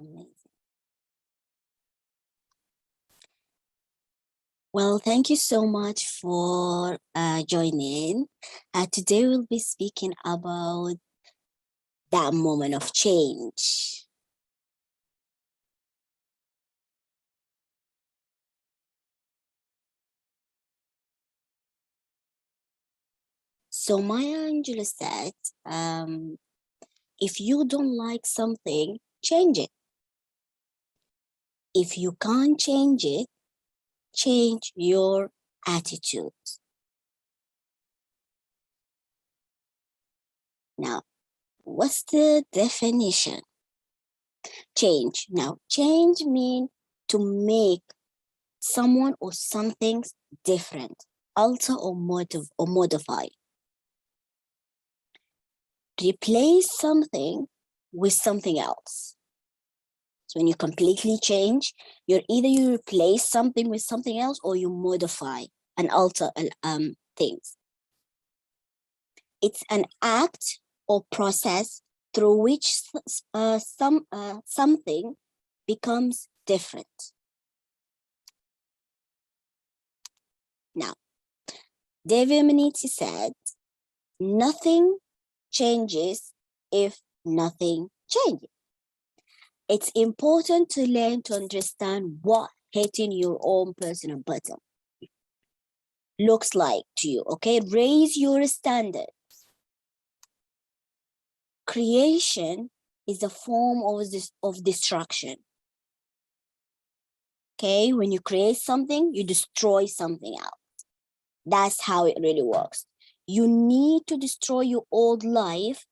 Amazing. Well, thank you so much for joining. Today we'll be speaking about that moment of change. So Maya Angelou said, if you don't like something, change it. If you can't change it, change your attitude. Now, what's the definition? Change. Now, change means to make someone or something different, alter or modify. Replace something with something else. So when you completely change, you replace something with something else or you modify and alter things. It's an act or process through which something becomes different. Now, David Meniti said, nothing changes if nothing changes. It's important to learn to understand what hitting your own personal button looks like to you, okay? Raise your standard. Creation is a form of destruction. Okay, when you create something, you destroy something else. That's how it really works. You need to destroy your old life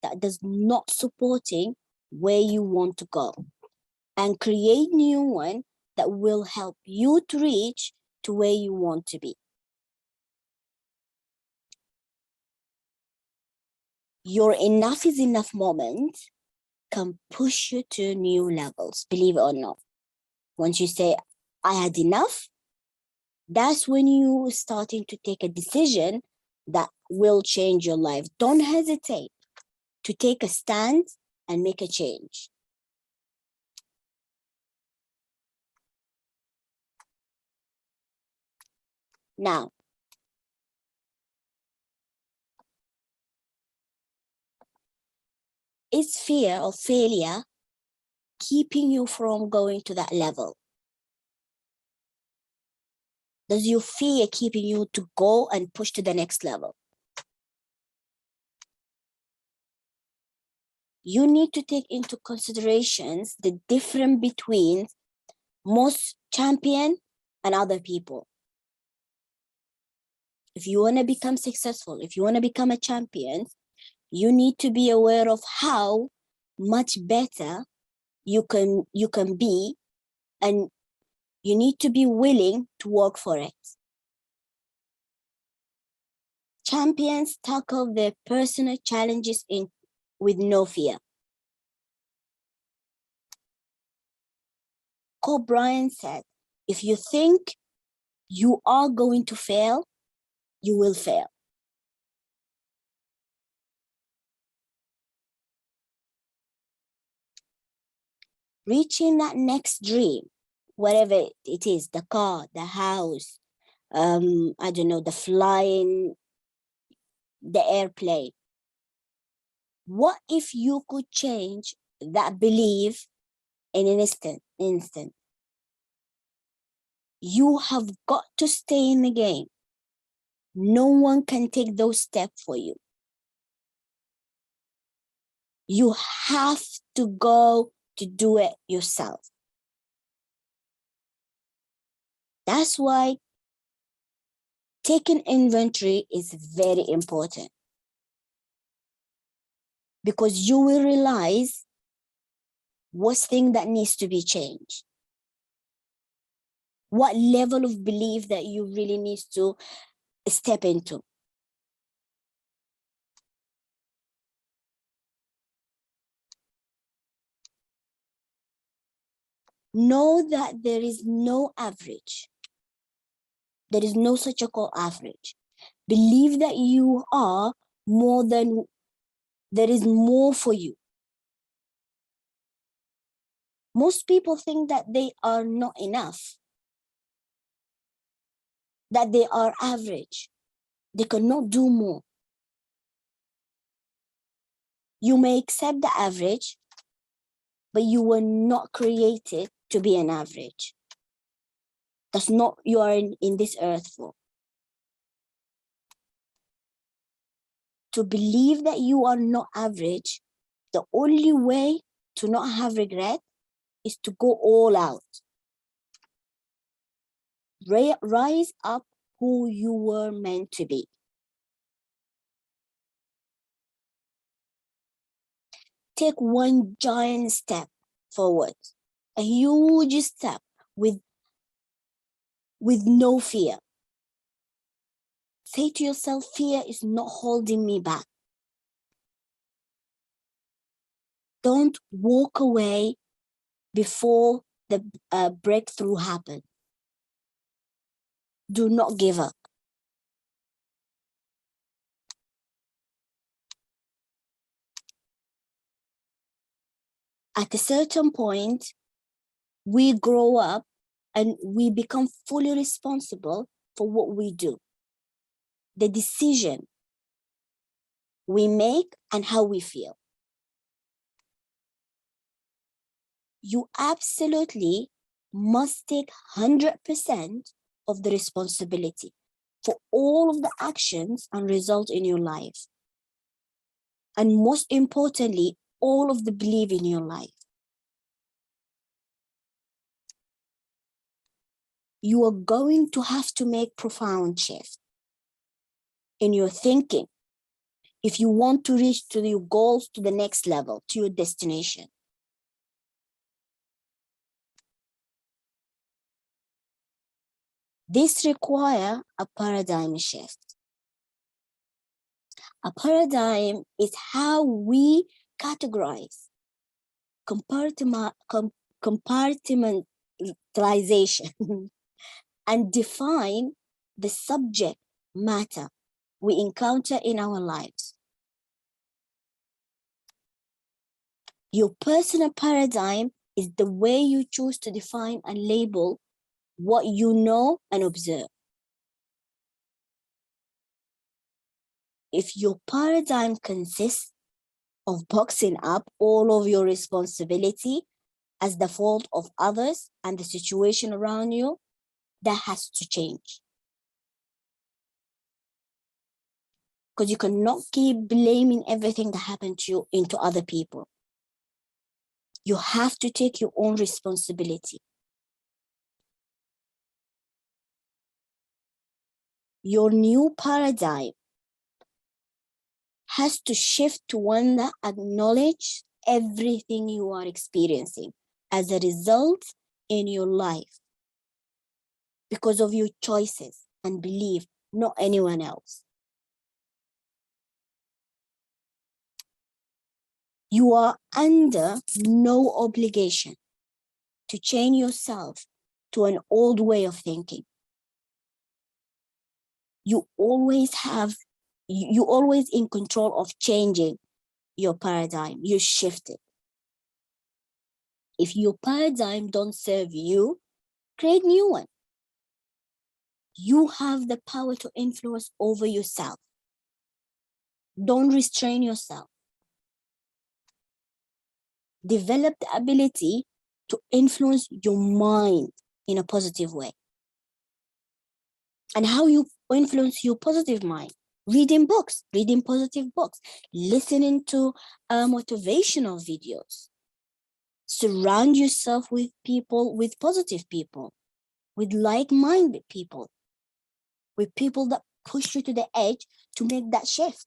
that does not supporting where you want to go and create new one that will help you to reach to where you want to be. Your enough is enough moment can push you to new levels, believe it or not. Once you say, I had enough, that's when you starting to take a decision that will change your life. Don't hesitate to take a stand and make a change. Now, is fear of failure keeping you from going to that level? Does your fear keeping you to go and push to the next level? You need to take into considerations the difference between most champion and other people. If you want to become successful, if you want to become a champion, you need to be aware of how much better you can be, and you need to be willing to work for it. Champions tackle their personal challenges with no fear. Kobe Bryant said, if you think you are going to fail, you will fail. Reaching that next dream, whatever it is, the car, the house, I don't know, the flying, the airplane. What if you could change that belief in an instant? You have got to stay in the game. No one can take those steps for you. You have to go to do it yourself. That's why taking inventory is very important, because you will realize what's thing that needs to be changed. What level of belief that you really need to step into. Know that there is no average. There is no such a called average. Believe that you are more than, there is more for you. Most people think that they are not enough, that they are average. They cannot do more. You may accept the average, but you were not created to be an average. That's not you are in this earth for. To believe that you are not average, the only way to not have regret is to go all out. Rise up who you were meant to be. Take one giant step forward, a huge step with no fear. Say to yourself, fear is not holding me back. Don't walk away before the breakthrough happens. Do not give up. At a certain point, we grow up and we become fully responsible for what we do. The decision we make and how we feel. You absolutely must take 100% of the responsibility for all of the actions and results in your life. And most importantly, all of the belief in your life. You are going to have to make profound shifts in your thinking if you want to reach to your goals, to the next level, to your destination. This requires a paradigm shift. A paradigm is how we categorize, compartmentalization, and define the subject matter we encounter in our lives. Your personal paradigm is the way you choose to define and label what you know and observe. If your paradigm consists of boxing up all of your responsibility as the fault of others and the situation around you, that has to change. Because you cannot keep blaming everything that happened to you into other people. You have to take your own responsibility. Your new paradigm has to shift to one that acknowledges everything you are experiencing as a result in your life because of your choices and belief, not anyone else. You are under no obligation to change yourself to an old way of thinking. You always in control of changing your paradigm. You shift it. If your paradigm don't serve you, create new one. You have the power to influence over yourself. Don't restrain yourself. Develop the ability to influence your mind in a positive way. And how you influence your positive mind? Reading books, reading positive books, listening to motivational videos. Surround yourself with people, with positive people, with like-minded people, with people that push you to the edge to make that shift.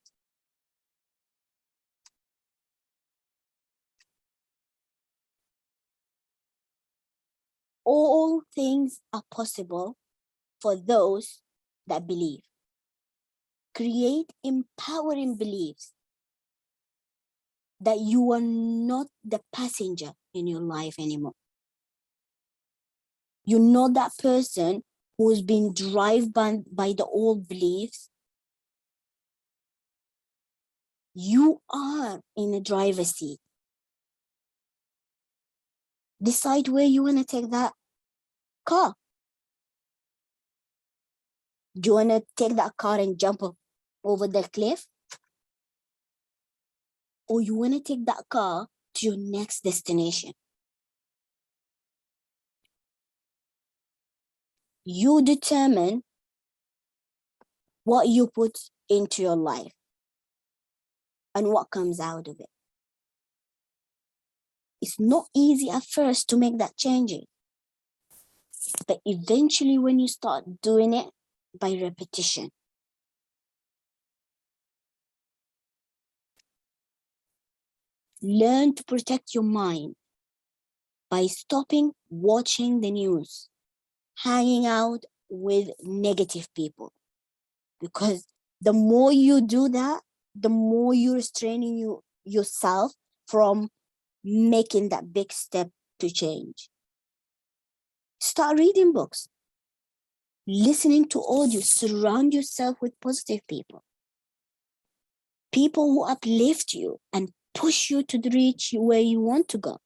All things are possible for those that believe. Create empowering beliefs that you are not the passenger in your life anymore. You're not that person who's been driven by the old beliefs. You are in the driver's seat. Decide where you want to take that car. Do you want to take that car and jump over the cliff? Or you want to take that car to your next destination? You determine what you put into your life and what comes out of it. It's not easy at first to make that change, but eventually when you start doing it by repetition, learn to protect your mind by stopping watching the news, hanging out with negative people. Because the more you do that, the more you're restraining yourself from making that big step to change. Start reading books, listening to audio, surround yourself with positive people. People who uplift you and push you to reach where you want to go.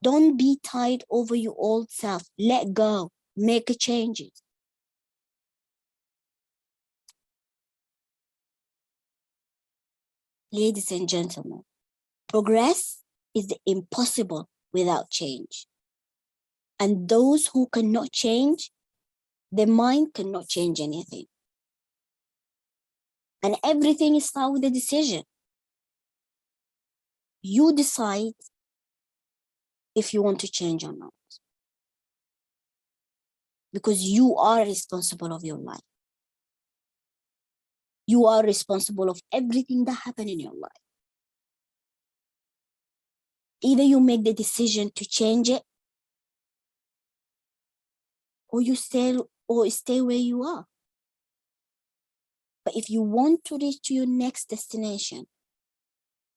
Don't be tied over your old self. Let go, make changes. Ladies and gentlemen, progress is the impossible without change. And those who cannot change, their mind cannot change anything. And everything is started with a decision. You decide if you want to change or not. Because you are responsible of your life. You are responsible of everything that happened in your life. Either you make the decision to change it, or you stay where you are. But if you want to reach to your next destination,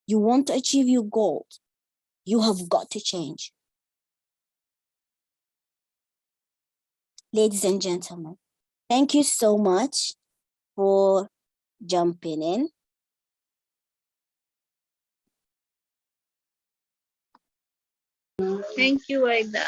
you want to achieve your goals, you have got to change. Ladies and gentlemen, thank you so much for jumping in. Thank you, Aida.